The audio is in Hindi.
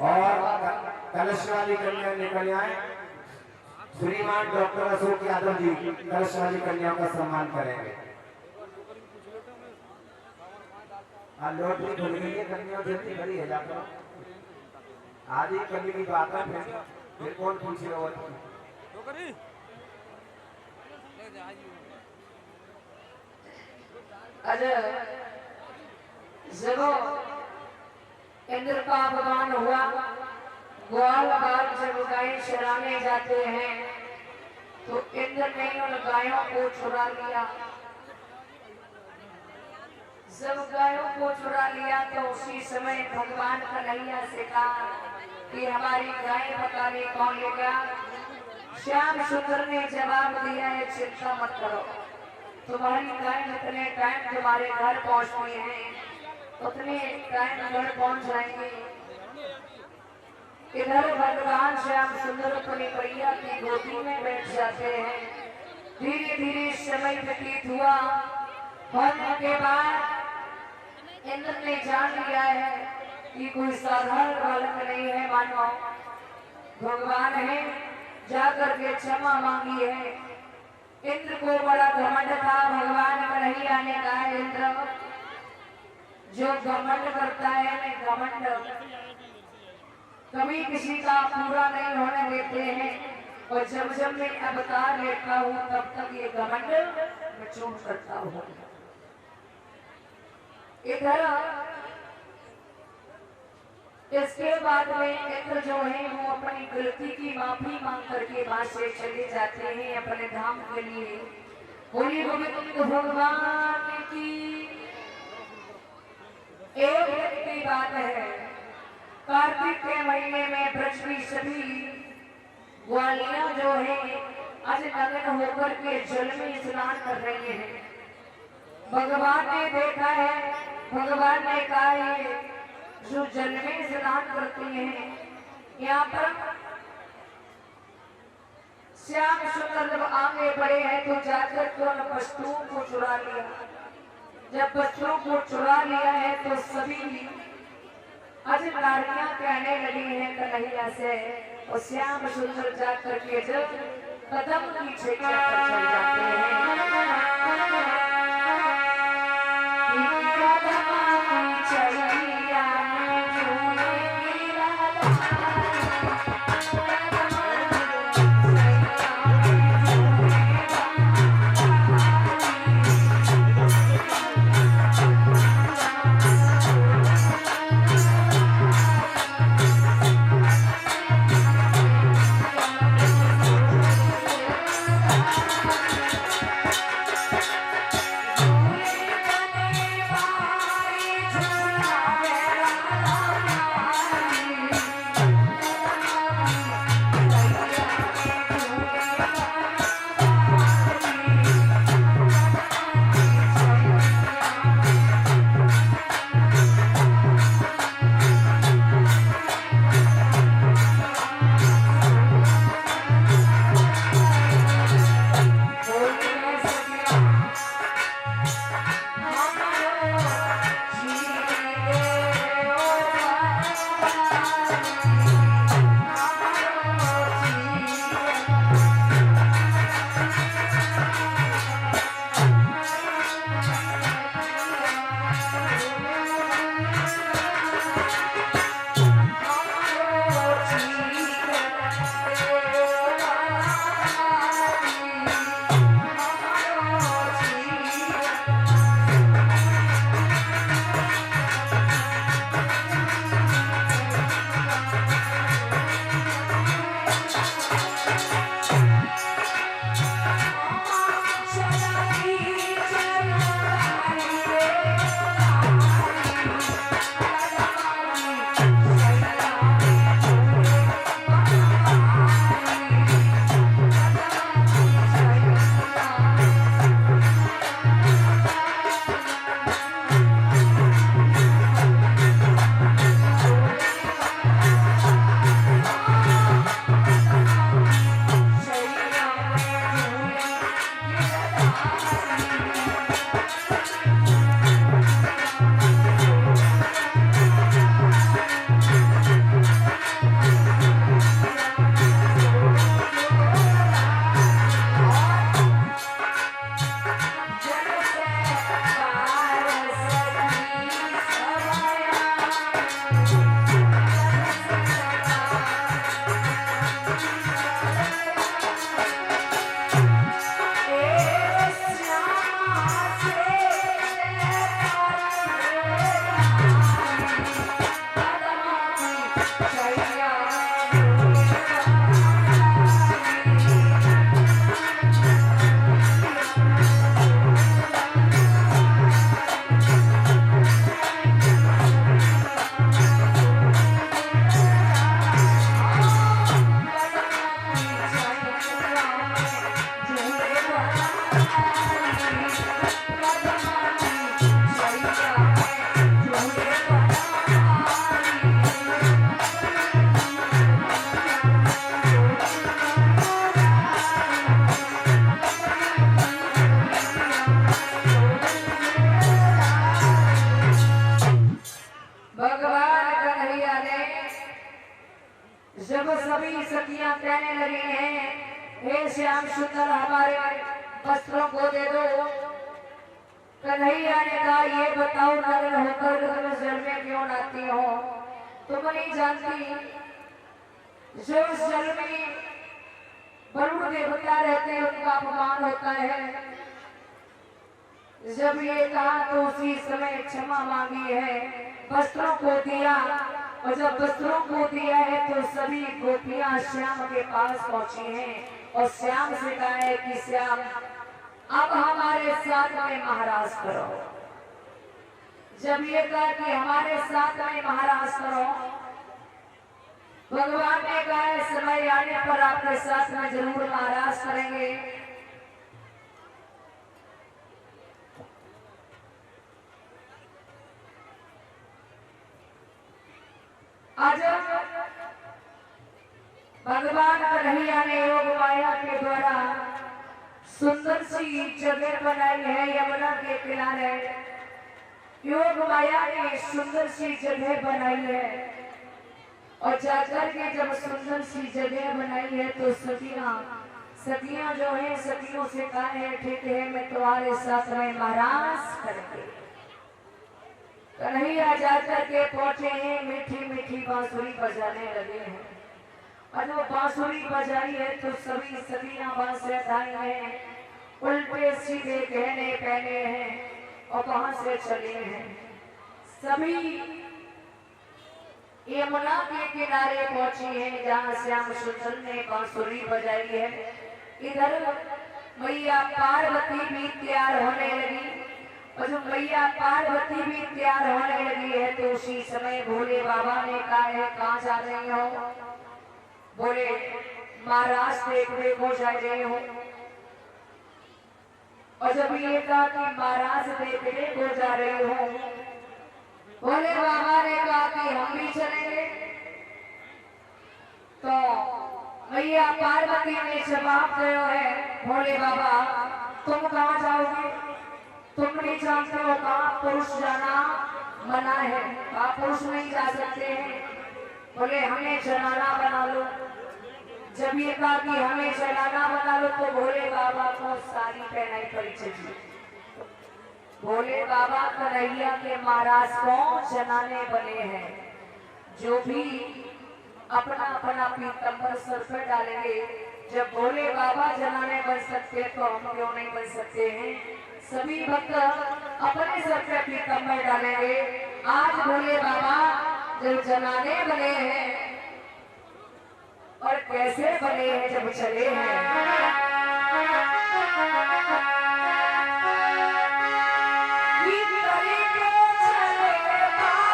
और कलश वाली कन्या निकल आए। श्रीमान डॉक्टर अशोक यादव जी कलश वाली कन्याओं का सम्मान करेंगे। लॉटरी खुल गई है, कन्याओं जल्दी भरी है जाकर। आज ही कल की बात है, फिर कौन पूछेगा वो। जब इंद्र का अपमान हुआ, ग्वाल बाल जब गाय चराने जाते हैं तो इंद्र ने उन गायों को चुरा लिया। जब गायों को चुरा लिया तो उसी समय भगवान कन्हैया से कहा कि हमारी गाय बताने कौन लेगा। श्याम सुंदर ने जवाब दिया है, चिंता मत करो, तुम्हारी गाय जितने टाइम तुम्हारे घर पहुंचती है उतने टाइम घर पहुंच जाएंगे। इधर भगवान श्याम सुंदर अपनी मैया की गोदी में बैठ जाते हैं। धीरे धीरे समय व्यतीत हुआ, होने के बाद इंद्र ने जान लिया है कि कोई साधारण बालक नहीं है, मानो भगवान है। जाकर के क्षमा मांगी है। इंद्र को बड़ा घमंड था। भगवान कन्हैया ने कहा, इंद्र जो घमंड करता है मैं घमंड कभी किसी का पूरा नहीं होने देते हैं, और जब जब मैं अवतार लेता हूँ तब तक ये घमंड मैं चूर करता हूँ। इधर इसके बाद में इंद्र जो है वो अपनी गलती की माफी मांग करके वहां से चले जाते हैं अपने धाम के लिए। बोलिए गोविंद भगवान की। एक दिन की बात है, कार्तिक के महीने में पृथ्वी सभी ग्वालियां जो है आज नग्न होकर के जल में स्नान कर रही हैं। भगवान ने देखा है, भगवान ने कहा है जो जल में स्नान करती हैं, यहाँ पर श्याम सुंदर जब आगे बढ़े हैं तो जाकर के उन वस्तुओं को चुरा लिया। जब वस्तुओं को चुरा लिया है तो सभी आज नारियां कहने लगी हैं कन्हैया से, और श्याम सुंदर जाकर के जब कदम पीछे चल जाते हैं। भगवान कन्हैया ने जब सभी सखियां कहने लगी हैं, हे श्याम सुंदर हमारे वस्त्रों को दे दो, कन्हैया ने कहा ये बताओ नग्न होकर तुम जल में क्यों नहाती हो? तुम नहीं जानती जो उस जल में वरुण देवता रहते हैं उनका अपमान होता है। जब ये कहा तो उसी समय क्षमा मांगी है, वस्त्रों को दिया, और जब वस्त्रों को दिया है तो सभी गोपियां श्याम के पास पहुंची हैं और श्याम से कहा है कि श्याम अब हमारे साथ में महाराज करो। जब ये कहा कि हमारे साथ में महाराज करो, भगवान ने कहा है समय आने पर आपके साथ में जरूर महाराज करेंगे। आज भगवान कन्हैया ने योग माया के द्वारा सुंदर सी जगह बनाई है यमुना के किनारे। योग माया ने सुंदर सी जगह बनाई है और जाकर के जब सुंदर सी जगह बनाई है तो सखियां जो है सखियों से कहा है ठीक है मैं तुम्हारे साथ में महाराज करेंगे। कन्हैया जाकर के पहुंचे हैं, मीठी मीठी बांसुरी बजाने लगे हैं और जब बांसुरी बजाई है तो सभी सखियां बांस उठाई हैं, उल्टे सीधे गहने पहने हैं और वहां से चले हैं। सभी यमुना के किनारे पहुंची हैं जहां श्याम सुंदर ने बांसुरी बजाई है। इधर मैया पार्वती भी तैयार होने लगी और जब मैया पार्वती भी तैयार होने लगी है तो उसी समय भोले बाबा ने कहा है कहाँ जा रही हो? बोले महाराज देखने को जा रही हो। और जब ये कहा कि महाराज देखने को जा रही हो, भोले बाबा ने कहा कि हम भी चलेंगे। तो मैया पार्वती ने जवाब दिया है भोले बाबा तुम कहाँ जाओगे? तुम नहीं जानते हो कहाँ पुरुष जाना मना है, कहाँ पुरुष नहीं जा सकते हैं। बोले हमें जनाना बना लो। जब ये कहा कि हमें जनाना बना लो तो भोले बाबा को साड़ी पहनाई पड़ी चाहिए। भोले बाबा कन्हैया के महाराज को जनाने बने हैं। जो भी अपना अपना पीतम्बर सर पर डालेंगे, जब भोले बाबा जनाने बन सकते तो हम क्यों नहीं बन सकते हैं? सभी भक्त अपने सर पे पीतम्बर डालेंगे। आज भोले बाबा जब जनाने बने हैं और कैसे बने हैं जब चले हैं